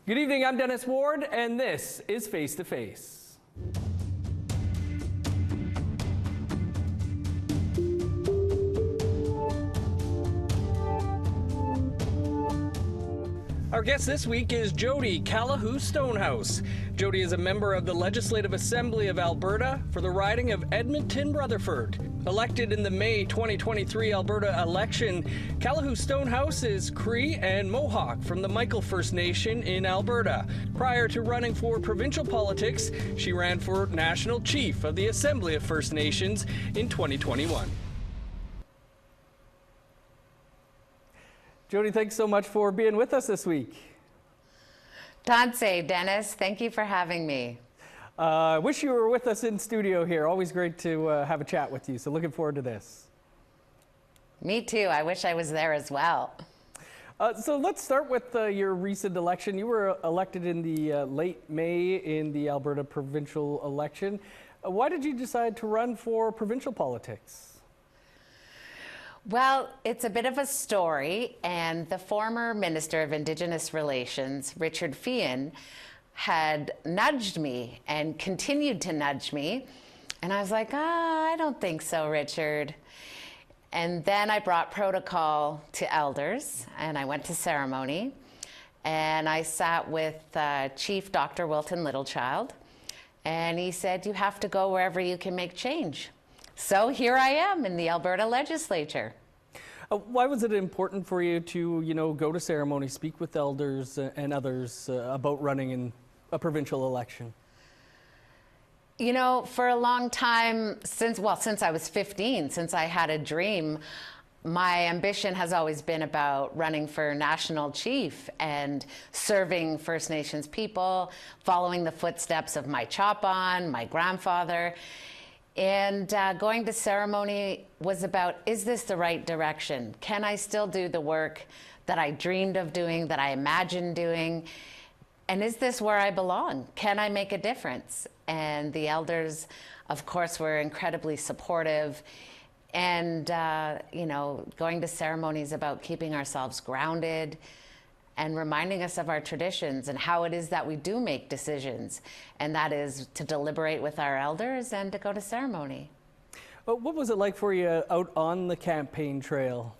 Good evening, I'm Dennis Ward, and this is Face to Face. Our guest this week is Jodi Calahoo Stonehouse. Jodi is a member of the Legislative Assembly of Alberta for the riding of Edmonton-Rutherford. Elected in the May 2023 Alberta election, Calahoo Stonehouse is Cree and Mohawk from the Michael First Nation in Alberta. Prior to running for provincial politics, she ran for National Chief of the Assembly of First Nations in 2021. Jodi, thanks so much for being with us this week. Tanse, Dennis, thank you for having me. Wish you were with us in studio here. Always great to have a chat with you, so looking forward to this. Me too. I wish I was there as well. So let's start with your recent election. You were elected in the late May in the Alberta provincial election. Why did you decide to run for provincial politics? Well, it's a bit of a story, and the former Minister of Indigenous Relations, Richard Feehan, had nudged me and continued to nudge me. And I was like, I don't think so, Richard. And then I brought protocol to elders, and I went to ceremony, and I sat with Chief Dr. Wilton Littlechild, and he said, you have to go wherever you can make change. So here I am in the Alberta legislature. Why was it important for you to, go to ceremony, speak with elders and others about running in a provincial election? You know, for a long time, since I was 15, since I had a dream, my ambition has always been about running for national chief and serving First Nations people, following the footsteps of my chop-on, my grandfather. And going to ceremony was about, is this the right direction? Can I still do the work that I dreamed of doing, that I imagined doing? And is this where I belong? Can I make a difference? And the elders, of course, were incredibly supportive. And, going to ceremonies about keeping ourselves grounded and reminding us of our traditions and how it is that we do make decisions. And that is to deliberate with our elders and to go to ceremony. What was it like for you out on the campaign trail?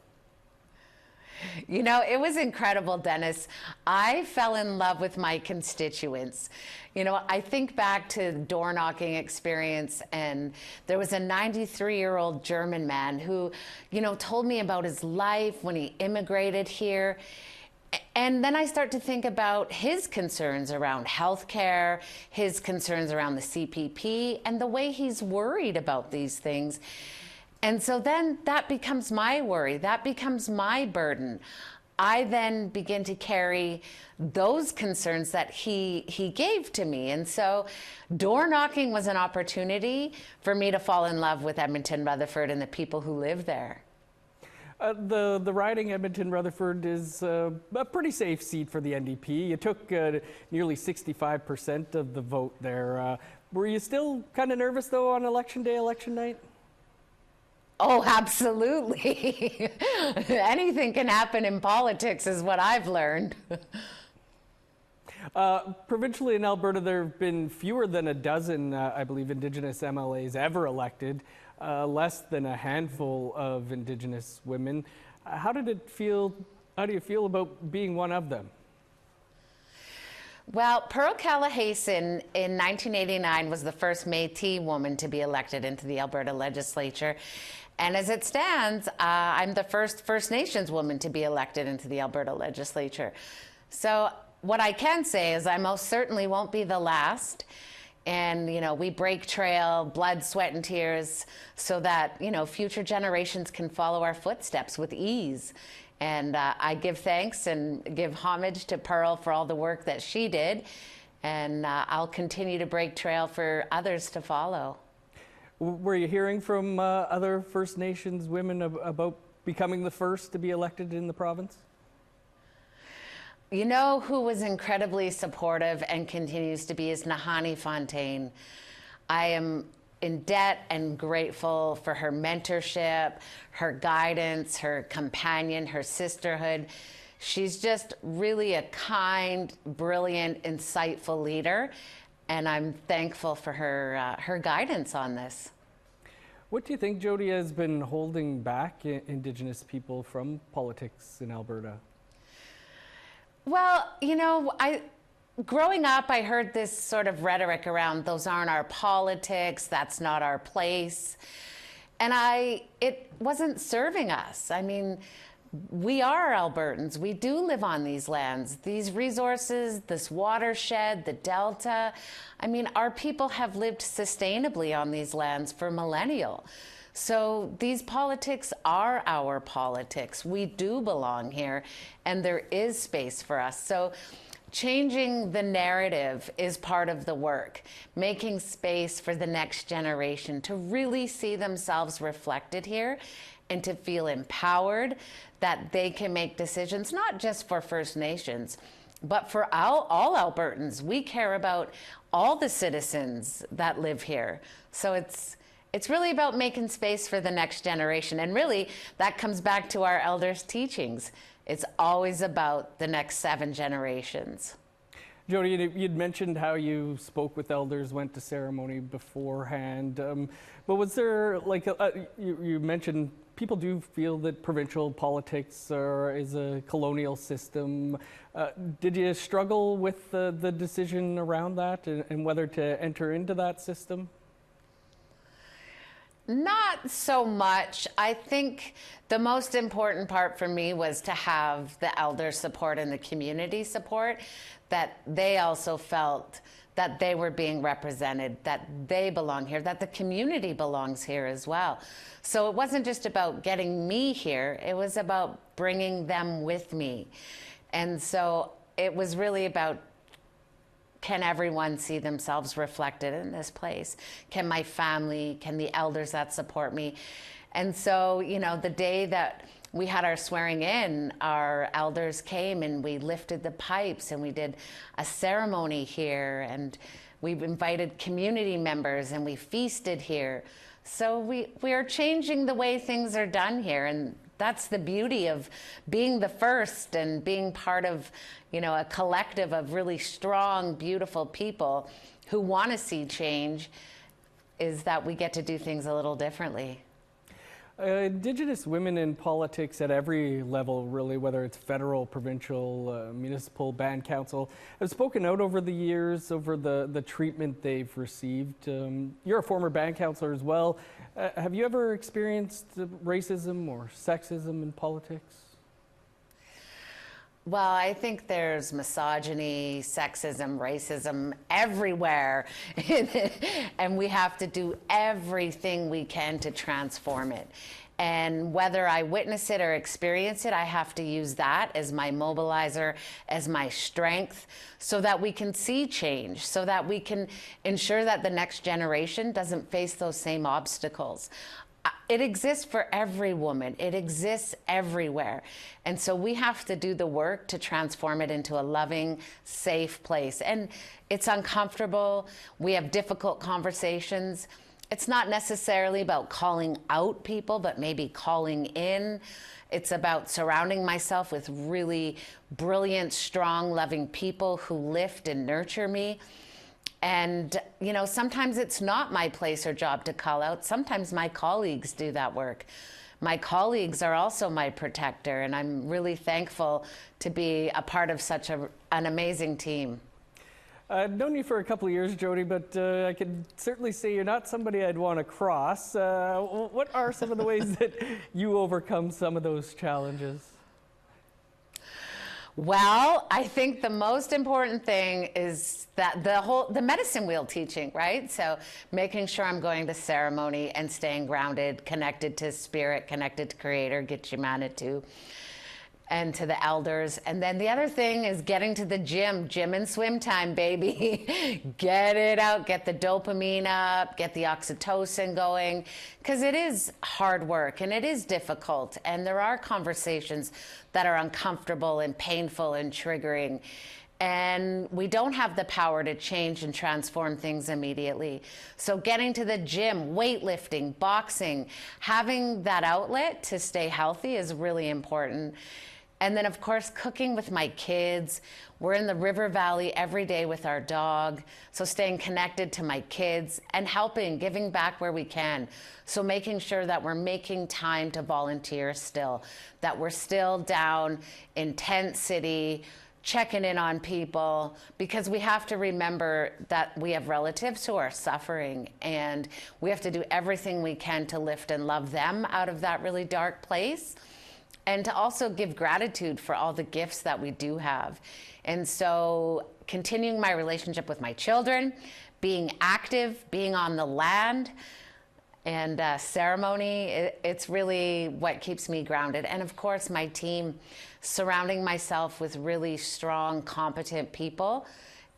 You know, it was incredible, Dennis. I fell in love with my constituents. You know, I think back to the door knocking experience, and there was a 93-year-old German man who, told me about his life when he immigrated here. And then I start to think about his concerns around healthcare, his concerns around the CPP, and the way he's worried about these things. And so then that becomes my worry, that becomes my burden. I then begin to carry those concerns that he gave to me. And so door knocking was an opportunity for me to fall in love with Edmonton-Rutherford and the people who live there. The riding Edmonton-Rutherford is a pretty safe seat for the NDP. You took nearly 65% of the vote there. Were you still kind of nervous, though, on election day, election night? Oh, absolutely. Anything can happen in politics is what I've learned. Provincially in Alberta, there have been fewer than a dozen, I believe, Indigenous MLAs ever elected. Less than a handful of Indigenous women. How do you feel about being one of them? Well, Pearl Calahayson in 1989 was the first Métis woman to be elected into the Alberta legislature. And as it stands, I'm the first First Nations woman to be elected into the Alberta legislature. So what I can say is I most certainly won't be the last. And, we break trail, blood, sweat, and tears so that, future generations can follow our footsteps with ease. And I give thanks and give homage to Pearl for all the work that she did. And I'll continue to break trail for others to follow. Were you hearing from other First Nations women about becoming the first to be elected in the province? You know who was incredibly supportive and continues to be is Nahanni Fontaine. I am in debt and grateful for her mentorship, her guidance, her companion, her sisterhood. She's just really a kind, brilliant, insightful leader, and I'm thankful for her guidance on this. What do you think, Jodi, has been holding back Indigenous people from politics in Alberta? Well, growing up, I heard this sort of rhetoric around those aren't our politics, that's not our place. And it wasn't serving us. I mean, we are Albertans. We do live on these lands, these resources, this watershed, the delta. I mean, our people have lived sustainably on these lands for millennia. So these politics are our politics. We do belong here, and there is space for us. So changing the narrative is part of the work, making space for the next generation to really see themselves reflected here and to feel empowered that they can make decisions, not just for First Nations, but for all Albertans. We care about all the citizens that live here. So it's really about making space for the next generation. And really, that comes back to our elders' teachings. It's always about the next 7 generations. Jodi, you'd mentioned how you spoke with elders, went to ceremony beforehand. But was there, you mentioned people do feel that provincial politics is a colonial system. Did you struggle with the decision around that and whether to enter into that system? Not so much. I think the most important part for me was to have the elder support and the community support, that they also felt that they were being represented, that they belong here, that the community belongs here as well. So it wasn't just about getting me here, it was about bringing them with me. And so it was really about, can everyone see themselves reflected in this place? Can my family, can the elders that support me? And so, the day that we had our swearing in, our elders came and we lifted the pipes and we did a ceremony here, and we invited community members and we feasted here. So we are changing the way things are done here, and that's the beauty of being the first and being part of, a collective of really strong, beautiful people who want to see change, is that we get to do things a little differently. Indigenous women in politics at every level, really, whether it's federal, provincial, municipal, band council, have spoken out over the years over the treatment they've received. You're a former band councillor as well. Have you ever experienced racism or sexism in politics? Well, I think there's misogyny, sexism, racism everywhere. And we have to do everything we can to transform it. And whether I witness it or experience it, I have to use that as my mobilizer, as my strength, so that we can see change, so that we can ensure that the next generation doesn't face those same obstacles. It exists for every woman. It exists everywhere. And so we have to do the work to transform it into a loving, safe place. And it's uncomfortable. We have difficult conversations. It's not necessarily about calling out people, but maybe calling in. It's about surrounding myself with really brilliant, strong, loving people who lift and nurture me. And, sometimes it's not my place or job to call out. Sometimes my colleagues do that work. My colleagues are also my protector, and I'm really thankful to be a part of such an amazing team. I've known you for a couple of years, Jodi, but I can certainly say you're not somebody I'd want to cross. What are some of the ways that you overcome some of those challenges? Well, I think the most important thing is that the medicine wheel teaching, right? So making sure I'm going to ceremony and staying grounded, connected to spirit, connected to Creator, Gitchimanatu, and to the elders. And then the other thing is getting to the gym and swim time, baby. Get it out, get the dopamine up, get the oxytocin going, because it is hard work and it is difficult. And there are conversations that are uncomfortable and painful and triggering. And we don't have the power to change and transform things immediately. So getting to the gym, weightlifting, boxing, having that outlet to stay healthy is really important. And then, of course, cooking with my kids. We're in the River Valley every day with our dog. So staying connected to my kids and helping, giving back where we can. So making sure that we're making time to volunteer still, that we're still down in Tent City, checking in on people, because we have to remember that we have relatives who are suffering, and we have to do everything we can to lift and love them out of that really dark place, and to also give gratitude for all the gifts that we do have. And so continuing my relationship with my children, being active, being on the land, and ceremony, it's really what keeps me grounded. And of course, my team, surrounding myself with really strong, competent people,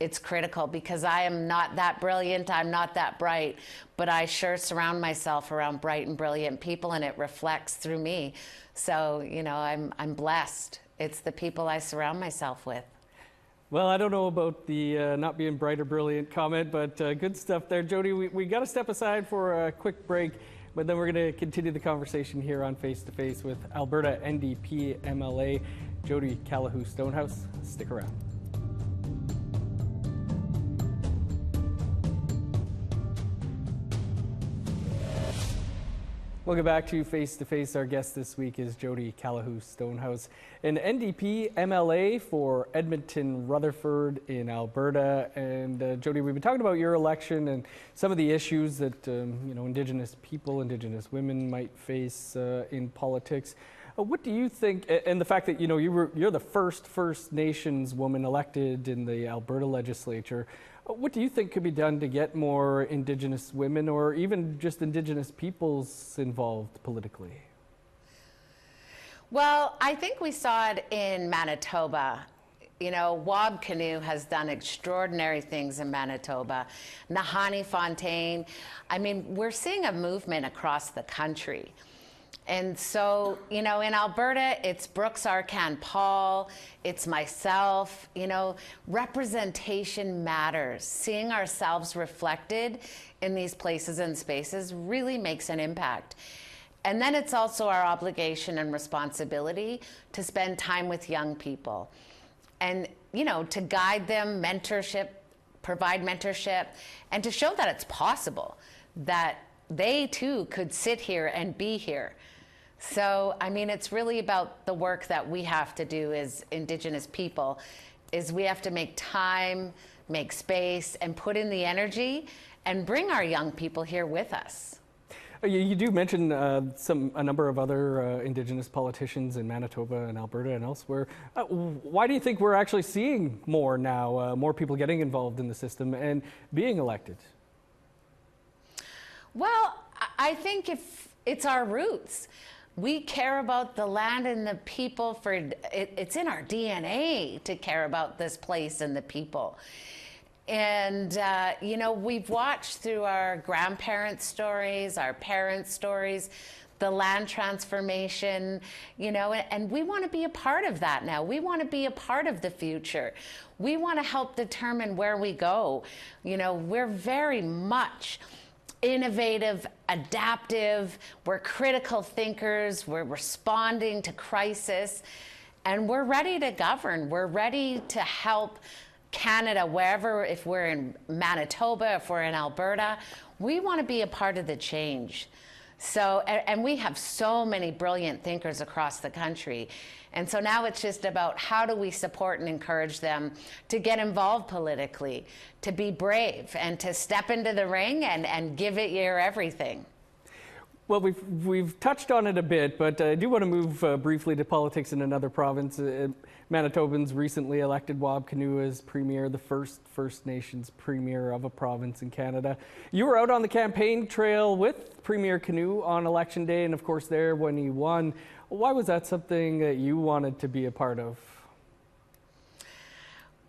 it's critical, because I am not that brilliant, I'm not that bright, but I sure surround myself around bright and brilliant people, and it reflects through me. So, you know, I'm blessed. It's the people I surround myself with. Well, I don't know about the not being bright or brilliant comment, but good stuff there. Jodi, we got to step aside for a quick break, but then we're going to continue the conversation here on Face to Face with Alberta NDP MLA Jodi Calahoo Stonehouse. Stick around. Welcome back to Face to Face. Our guest this week is Jodi Calahoo Stonehouse, an NDP MLA for Edmonton-Rutherford in Alberta. And Jodi, we've been talking about your election and some of the issues that you know, Indigenous people, Indigenous women might face in politics. What do you think, and the fact that, you know, you're the first First Nations woman elected in the Alberta legislature, what do you think could be done to get more Indigenous women or even just Indigenous peoples involved politically? Well, I think we saw it in Manitoba. You know, Wob Canoe has done extraordinary things in Manitoba. Nahanni Fontaine. I mean, we're seeing a movement across the country. And so, you know, in Alberta, it's Brooks Arcan-Paul, it's myself. You know, representation matters. Seeing ourselves reflected in these places and spaces really makes an impact. And then it's also our obligation and responsibility to spend time with young people and, you know, to guide them, mentorship, provide mentorship, and to show that it's possible, that they too could sit here and be here. So, I mean, it's really about the work that we have to do as Indigenous people, is we have to make time, make space, and put in the energy and bring our young people here with us. You do mention a number of other Indigenous politicians in Manitoba and Alberta and elsewhere. Why do you think we're actually seeing more now, more people getting involved in the system and being elected? Well, I think if it's our roots. We care about the land and the people. It's in our DNA to care about this place and the people. And, you know, we've watched through our grandparents' stories, our parents' stories, the land transformation, you know, and we want to be a part of that now. We want to be a part of the future. We want to help determine where we go. You know, we're very much innovative, adaptive, we're critical thinkers, we're responding to crisis, and we're ready to govern. We're ready to help Canada, wherever, if we're in Manitoba, if we're in Alberta, we want to be a part of the change. So, and we have so many brilliant thinkers across the country. And so now it's just about how do we support and encourage them to get involved politically, to be brave, and to step into the ring and give it your everything. Well, we've touched on it a bit, but I do want to move briefly to politics in another province. Manitobans recently elected Wob Canoe as Premier, the first First Nations Premier of a province in Canada. You were out on the campaign trail with Premier Canoe on Election Day, and of course there when he won. Why was that something that you wanted to be a part of?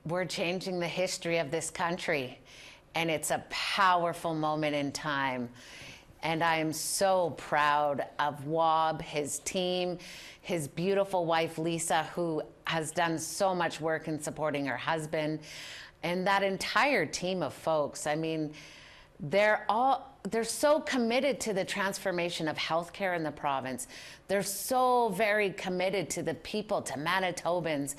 We're changing the history of this country, and it's a powerful moment in time. And I am so proud of Wob, his team, his beautiful wife, Lisa, who has done so much work in supporting her husband, and that entire team of folks. I mean, they're so committed to the transformation of healthcare in the province. They're so very committed to the people, to Manitobans,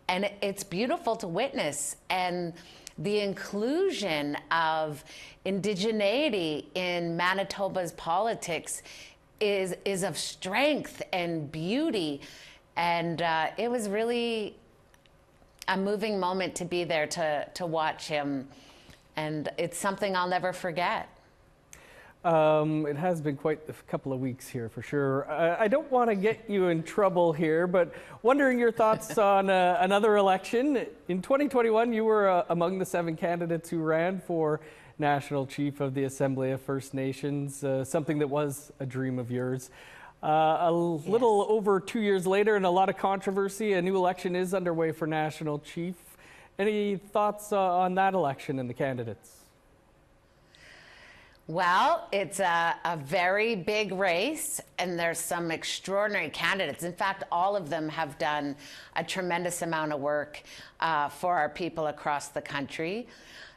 and it's beautiful to witness. And the inclusion of indigeneity in Manitoba's politics is of strength and beauty. And it was really a moving moment to be there to watch him. And it's something I'll never forget. It has been quite a couple of weeks here for sure. I don't want to get you in trouble here, but wondering your thoughts on another election. In 2021, you were among the 7 candidates who ran for National Chief of the Assembly of First Nations, something that was a dream of yours. A little over 2 years later and a lot of controversy, a new election is underway for National Chief. Any thoughts on that election and the candidates? Well, it's a very big race, and there's some extraordinary candidates. In fact, all of them have done a tremendous amount of work for our people across the country.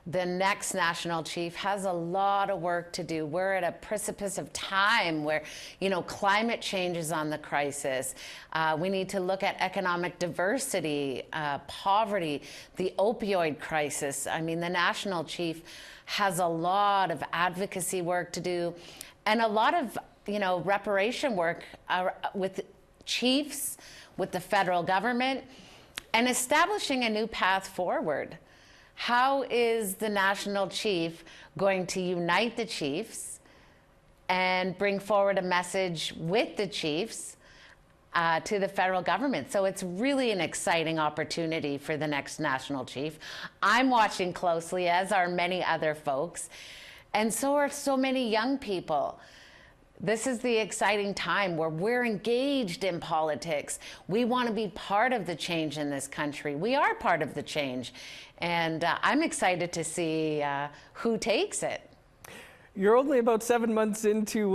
The next national chief has a lot of work to do. We're at a precipice of time where, climate change is on the crisis. We need to look at economic diversity, poverty, the opioid crisis. I mean, the national chief has a lot of advocacy work to do and a lot of, reparation work with chiefs, with the federal government, and establishing a new path forward. How is the national chief going to unite the chiefs and bring forward a message with the chiefs to the federal government? So it's really an exciting opportunity for the next national chief. I'm watching closely, as are many other folks, and so are so many young people. This is the exciting time where we're engaged in politics. We want to be part of the change in this country. We are part of the change. And I'm excited to see who takes it. You're only about 7 months into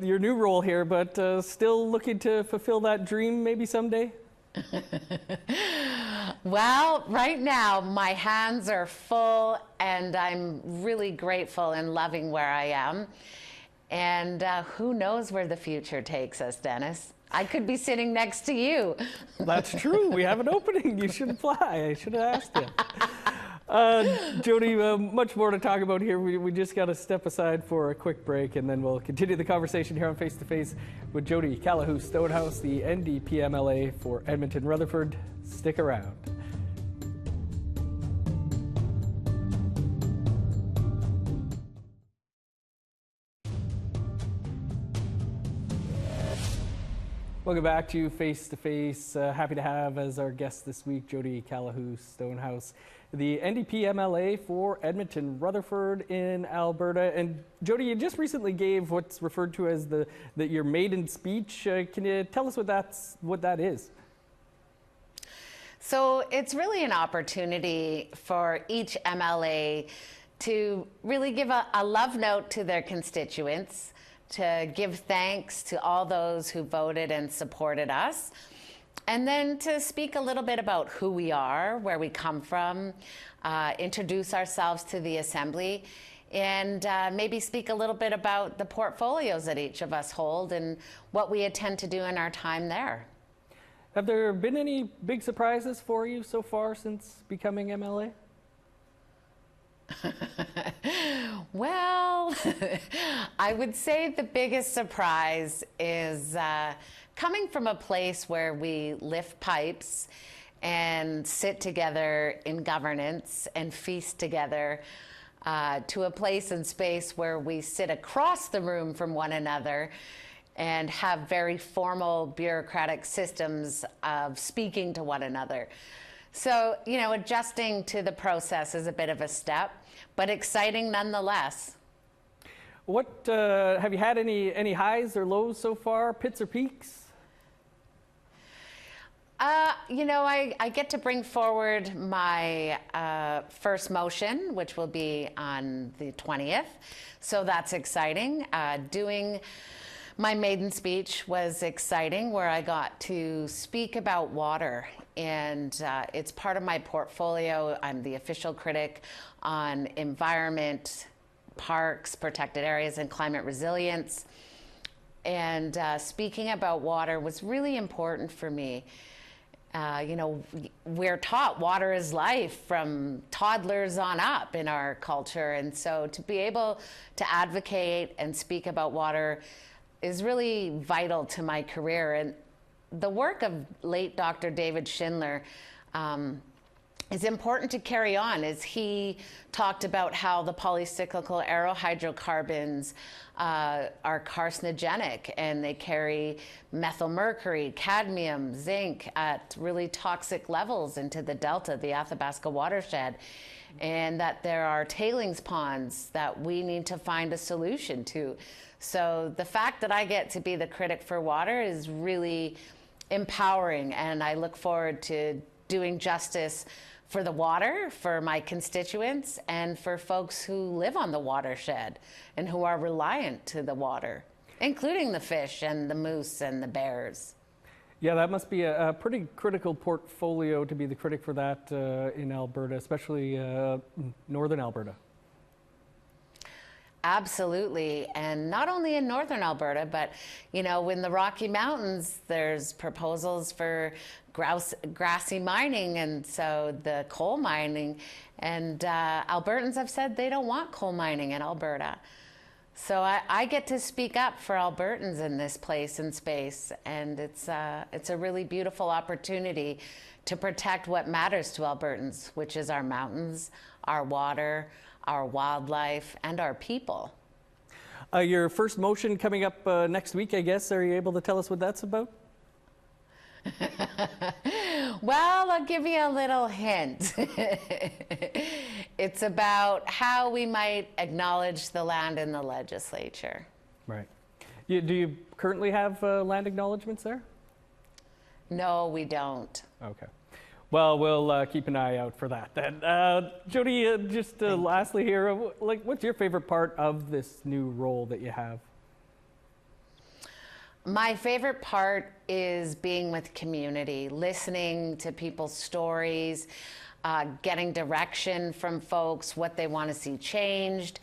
your new role here, but still looking to fulfill that dream maybe someday? Well, right now my hands are full and I'm really grateful and loving where I am. And who knows where the future takes us, Dennis? I could be sitting next to you. That's true. We have an opening. You should apply. I should have asked you. Jodi, much more to talk about here. We just got to step aside for a quick break, and then we'll continue the conversation here on Face to Face with Jodi Calahoo Stonehouse, the NDP MLA for Edmonton-Rutherford. Stick around. Welcome back to Face to Face. Happy to have as our guest this week Jodi Calahoo Stonehouse, the NDP MLA for Edmonton-Rutherford in Alberta. And Jodi, you just recently gave what's referred to as your maiden speech. Can you tell us what that is? So it's really an opportunity for each MLA to really give a love note to their constituents, to give thanks to all those who voted and supported us, and then to speak a little bit about who we are, where we come from, introduce ourselves to the Assembly, and maybe speak a little bit about the portfolios that each of us hold and what we intend to do in our time there. Have there been any big surprises for you so far since becoming MLA? Well, I would say the biggest surprise is coming from a place where we lift pipes and sit together in governance and feast together to a place and space where we sit across the room from one another and have very formal bureaucratic systems of speaking to one another. So, adjusting to the process is a bit of a step, but exciting nonetheless. What have you had any highs or lows so far, pits or peaks? I get to bring forward my first motion, which will be on the 20th. So that's exciting. Doing my maiden speech was exciting, where I got to speak about water. And it's part of my portfolio. I'm the official critic on environment, parks, protected areas, and climate resilience. And speaking about water was really important for me. We're taught water is life from toddlers on up in our culture. And so to be able to advocate and speak about water is really vital to my career. And the work of late Dr. David Schindler is important to carry on, as he talked about how the polycyclical aerohydrocarbons are carcinogenic, and they carry methylmercury, cadmium, zinc at really toxic levels into the delta, the Athabasca watershed, and that there are tailings ponds that we need to find a solution to. So the fact that I get to be the critic for water is really empowering, and I look forward to doing justice for the water, for my constituents, and for folks who live on the watershed and who are reliant to the water, including the fish and the moose and the bears. Yeah, that must be a pretty critical portfolio to be the critic for that in Alberta, especially northern Alberta. Absolutely, and not only in northern Alberta, but in the Rocky Mountains, there's proposals for grassy mining, and so the coal mining, and Albertans have said they don't want coal mining in Alberta. So I get to speak up for Albertans in this place and space, and it's a really beautiful opportunity to protect what matters to Albertans, which is our mountains, our water, our wildlife, and our people. Your first motion coming up next week, I guess. Are you able to tell us what that's about? Well, I'll give you a little hint. It's about how we might acknowledge the land in the legislature. Right. Do you currently have land acknowledgements there? No, we don't. Okay. Well, we'll keep an eye out for that then. Jodi, just lastly here, what's your favorite part of this new role that you have? My favorite part is being with community, listening to people's stories, getting direction from folks, what they want to see changed.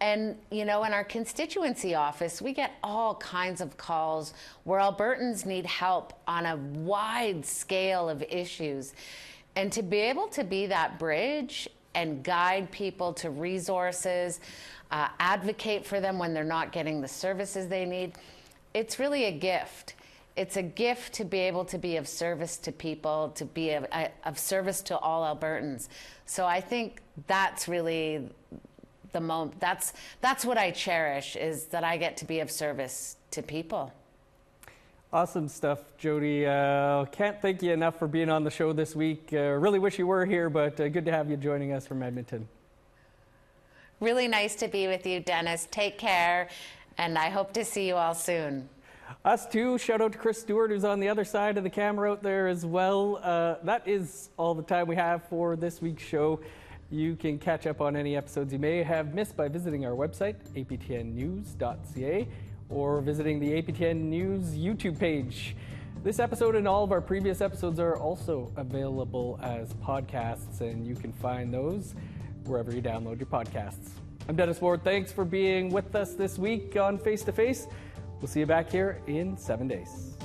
And, in our constituency office, we get all kinds of calls where Albertans need help on a wide scale of issues. And to be able to be that bridge and guide people to resources, advocate for them when they're not getting the services they need, it's really a gift. It's a gift to be able to be of service to people, to be of service to all Albertans. So I think that's really the moment. That's what I cherish, is that I get to be of service to people. Awesome stuff, Jodi. Can't thank you enough for being on the show this week. Really wish you were here, but good to have you joining us from Edmonton. Really nice to be with you, Dennis. Take care, and I hope to see you all soon. Us too. Shout out to Chris Stewart, who's on the other side of the camera out there as well. That is all the time we have for this week's show. You can catch up on any episodes you may have missed by visiting our website, aptnnews.ca, or visiting the APTN News YouTube page. This episode and all of our previous episodes are also available as podcasts, and you can find those wherever you download your podcasts. I'm Dennis Ward. Thanks for being with us this week on Face to Face. We'll see you back here in 7 days.